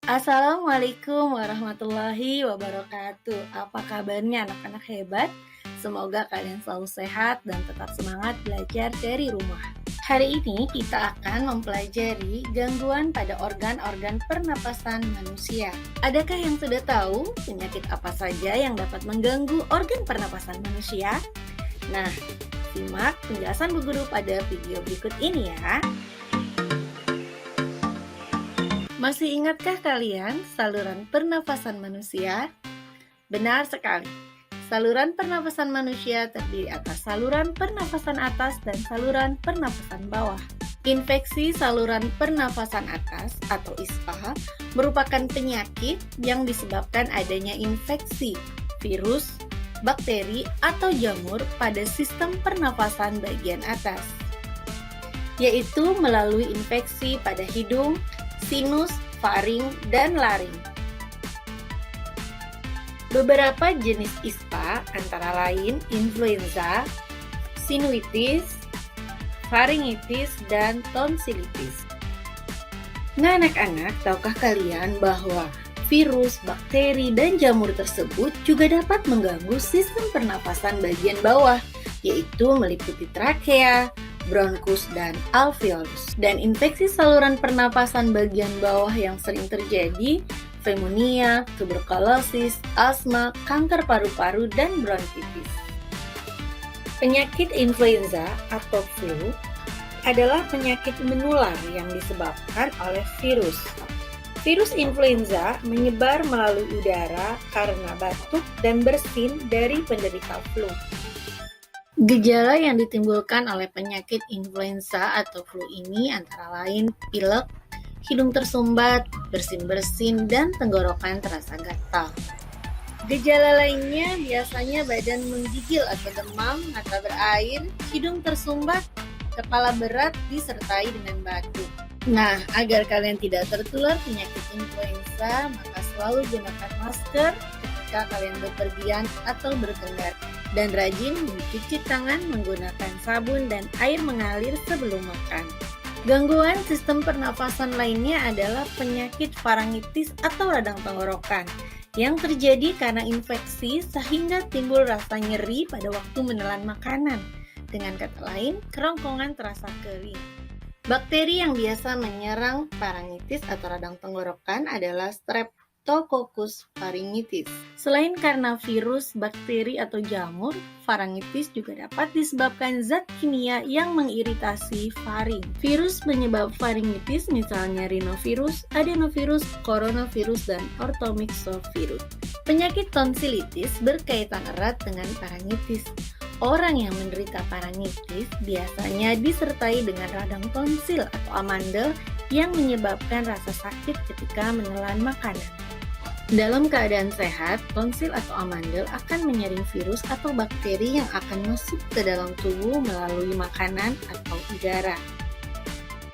Assalamualaikum warahmatullahi wabarakatuh. Apa kabarnya anak-anak hebat? Semoga kalian selalu sehat dan tetap semangat belajar dari rumah. Hari ini kita akan mempelajari gangguan pada organ-organ pernapasan manusia. Adakah yang sudah tahu penyakit apa saja yang dapat mengganggu organ pernapasan manusia? Nah, simak penjelasan Bu Guru pada video berikut ini ya. Masih ingatkah kalian saluran pernafasan manusia? Benar sekali. Saluran pernafasan manusia terdiri atas saluran pernafasan atas dan saluran pernafasan bawah. Infeksi saluran pernafasan atas atau ISPA merupakan penyakit yang disebabkan adanya infeksi virus, bakteri, atau jamur pada sistem pernafasan bagian atas, yaitu melalui infeksi pada hidung, sinus, faring, dan laring. Beberapa jenis ISPA antara lain influenza, sinusitis, faringitis, dan tonsilitis. Nah anak-anak, tahukah kalian bahwa virus, bakteri, dan jamur tersebut juga dapat mengganggu sistem pernapasan bagian bawah, yaitu meliputi trakea, bronkus, dan alveolus. Dan infeksi saluran pernapasan bagian bawah yang sering terjadi, pneumonia, tuberkulosis, asma, kanker paru-paru, dan bronkitis. Penyakit influenza atau flu adalah penyakit menular yang disebabkan oleh virus. Virus influenza menyebar melalui udara karena batuk dan bersin dari penderita flu. Gejala yang ditimbulkan oleh penyakit influenza atau flu ini antara lain pilek, hidung tersumbat, bersin-bersin, dan tenggorokan terasa gatal. Gejala lainnya biasanya badan menggigil atau demam, mata berair, hidung tersumbat, kepala berat disertai dengan batuk. Nah, agar kalian tidak tertular penyakit influenza, maka selalu gunakan masker ketika kalian bepergian atau berkendara. Dan rajin mencuci tangan menggunakan sabun dan air mengalir sebelum makan. Gangguan sistem pernafasan lainnya adalah penyakit faringitis atau radang tenggorokan yang terjadi karena infeksi sehingga timbul rasa nyeri pada waktu menelan makanan. Dengan kata lain, kerongkongan terasa kering. Bakteri yang biasa menyerang faringitis atau radang tenggorokan adalah Streptococcus faringitis. Selain karena virus, bakteri, atau jamur, faringitis juga dapat disebabkan zat kimia yang mengiritasi faring. Virus penyebab faringitis misalnya rhinovirus, adenovirus, coronavirus, dan orthomyxovirus. Penyakit tonsilitis berkaitan erat dengan faringitis. Orang yang menderita faringitis biasanya disertai dengan radang tonsil atau amandel yang menyebabkan rasa sakit ketika menelan makanan. Dalam keadaan sehat, tonsil atau amandel akan menyaring virus atau bakteri yang akan masuk ke dalam tubuh melalui makanan atau udara.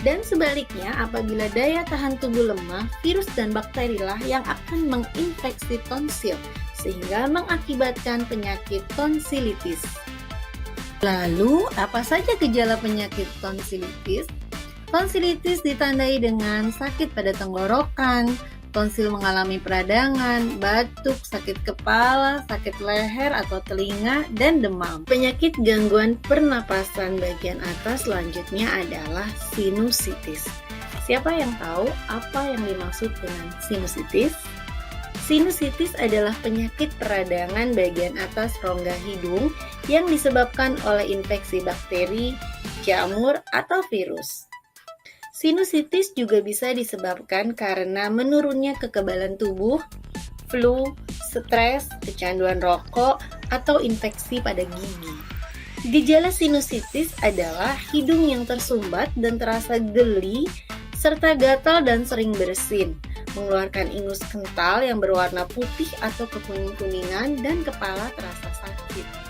Dan sebaliknya, apabila daya tahan tubuh lemah, virus dan bakterilah yang akan menginfeksi tonsil, sehingga mengakibatkan penyakit tonsilitis. Lalu, apa saja gejala penyakit tonsilitis? Tonsilitis ditandai dengan sakit pada tenggorokan, tonsil mengalami peradangan, batuk, sakit kepala, sakit leher atau telinga, dan demam. Penyakit gangguan pernapasan bagian atas selanjutnya adalah sinusitis. Siapa yang tahu apa yang dimaksud dengan sinusitis? Sinusitis adalah penyakit peradangan bagian atas rongga hidung yang disebabkan oleh infeksi bakteri, jamur, atau virus. Sinusitis juga bisa disebabkan karena menurunnya kekebalan tubuh, flu, stres, kecanduan rokok, atau infeksi pada gigi. Gejala sinusitis adalah hidung yang tersumbat dan terasa geli, serta gatal dan sering bersin, mengeluarkan ingus kental yang berwarna putih atau kekuning-kuningan, dan kepala terasa sakit.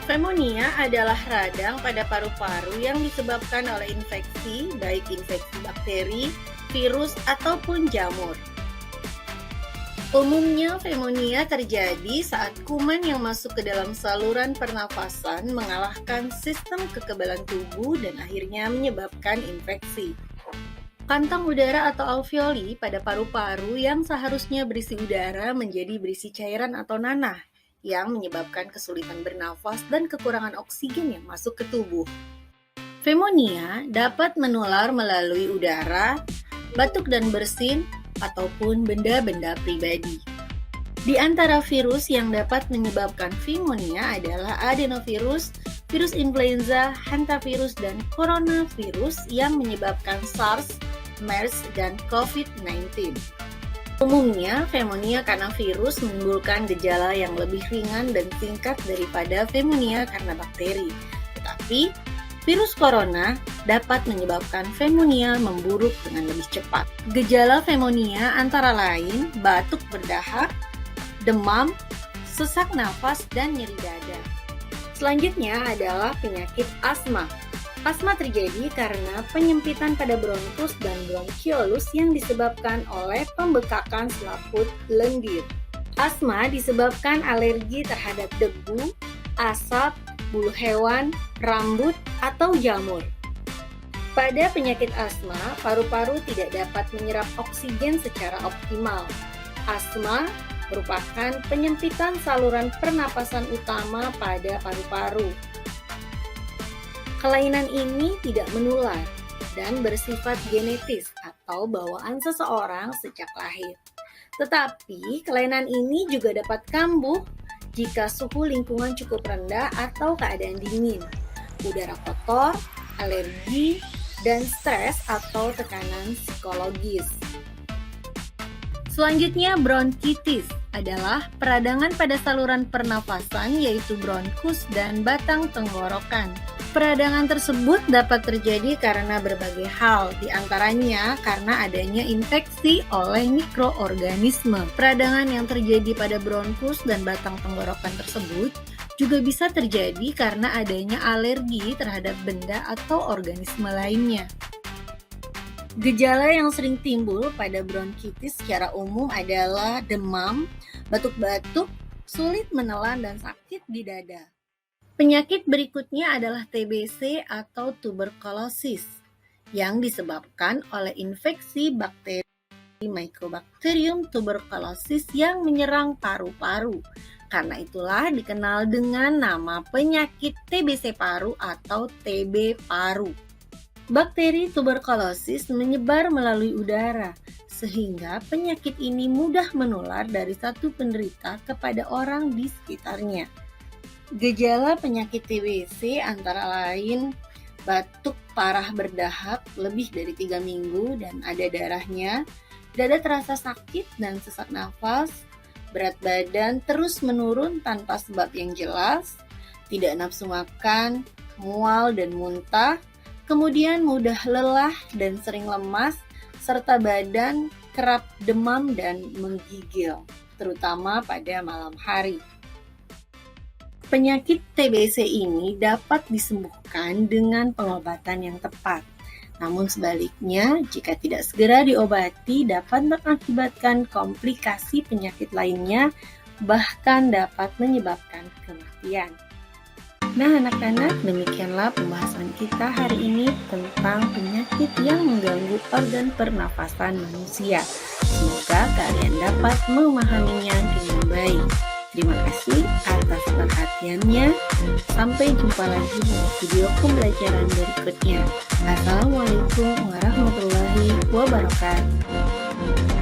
Pneumonia adalah radang pada paru-paru yang disebabkan oleh infeksi, baik infeksi bakteri, virus, ataupun jamur. Umumnya pneumonia terjadi saat kuman yang masuk ke dalam saluran pernafasan mengalahkan sistem kekebalan tubuh dan akhirnya menyebabkan infeksi. Kantong udara atau alveoli pada paru-paru yang seharusnya berisi udara menjadi berisi cairan atau nanah yang menyebabkan kesulitan bernafas dan kekurangan oksigen yang masuk ke tubuh. Pneumonia dapat menular melalui udara, batuk dan bersin, ataupun benda-benda pribadi. Di antara virus yang dapat menyebabkan pneumonia adalah adenovirus, virus influenza, hantavirus, dan coronavirus yang menyebabkan SARS, MERS, dan COVID-19. Umumnya, pneumonia karena virus menimbulkan gejala yang lebih ringan dan singkat daripada pneumonia karena bakteri. Tetapi, virus corona dapat menyebabkan pneumonia memburuk dengan lebih cepat. Gejala pneumonia antara lain batuk berdahak, demam, sesak nafas, dan nyeri dada. Selanjutnya adalah penyakit asma. Asma terjadi karena penyempitan pada bronkus dan bronkiolus yang disebabkan oleh pembekakan selaput lendir. Asma disebabkan alergi terhadap debu, asap, bulu hewan, rambut, atau jamur. Pada penyakit asma, paru-paru tidak dapat menyerap oksigen secara optimal. Asma merupakan penyempitan saluran pernapasan utama pada paru-paru. Kelainan ini tidak menular dan bersifat genetis atau bawaan seseorang sejak lahir. Tetapi kelainan ini juga dapat kambuh jika suhu lingkungan cukup rendah atau keadaan dingin, udara kotor, alergi, dan stres atau tekanan psikologis. Selanjutnya, bronkitis adalah peradangan pada saluran pernafasan yaitu bronkus dan batang tenggorokan. Peradangan tersebut dapat terjadi karena berbagai hal, diantaranya karena adanya infeksi oleh mikroorganisme. Peradangan yang terjadi pada bronkus dan batang tenggorokan tersebut juga bisa terjadi karena adanya alergi terhadap benda atau organisme lainnya. Gejala yang sering timbul pada bronkitis secara umum adalah demam, batuk-batuk, sulit menelan, dan sakit di dada. Penyakit berikutnya adalah TBC atau tuberkulosis yang disebabkan oleh infeksi bakteri Mycobacterium tuberculosis yang menyerang paru-paru. Karena itulah dikenal dengan nama penyakit TBC paru atau TB paru. Bakteri tuberkulosis menyebar melalui udara, sehingga penyakit ini mudah menular dari satu penderita kepada orang di sekitarnya. Gejala penyakit TBC antara lain batuk parah berdahak lebih dari 3 minggu dan ada darahnya, dada terasa sakit dan sesak nafas, berat badan terus menurun tanpa sebab yang jelas, tidak nafsu makan, mual dan muntah, kemudian mudah lelah dan sering lemas, serta badan kerap demam dan menggigil, terutama pada malam hari. Penyakit TBC ini dapat disembuhkan dengan pengobatan yang tepat. Namun sebaliknya, jika tidak segera diobati dapat mengakibatkan komplikasi penyakit lainnya, bahkan dapat menyebabkan kematian. Nah anak-anak, demikianlah pembahasan kita hari ini tentang penyakit yang mengganggu organ pernafasan manusia. Semoga kalian dapat memahaminya dengan baik. Terima kasih atas perhatiannya. Sampai jumpa lagi di video pembelajaran berikutnya. Assalamualaikum warahmatullahi wabarakatuh.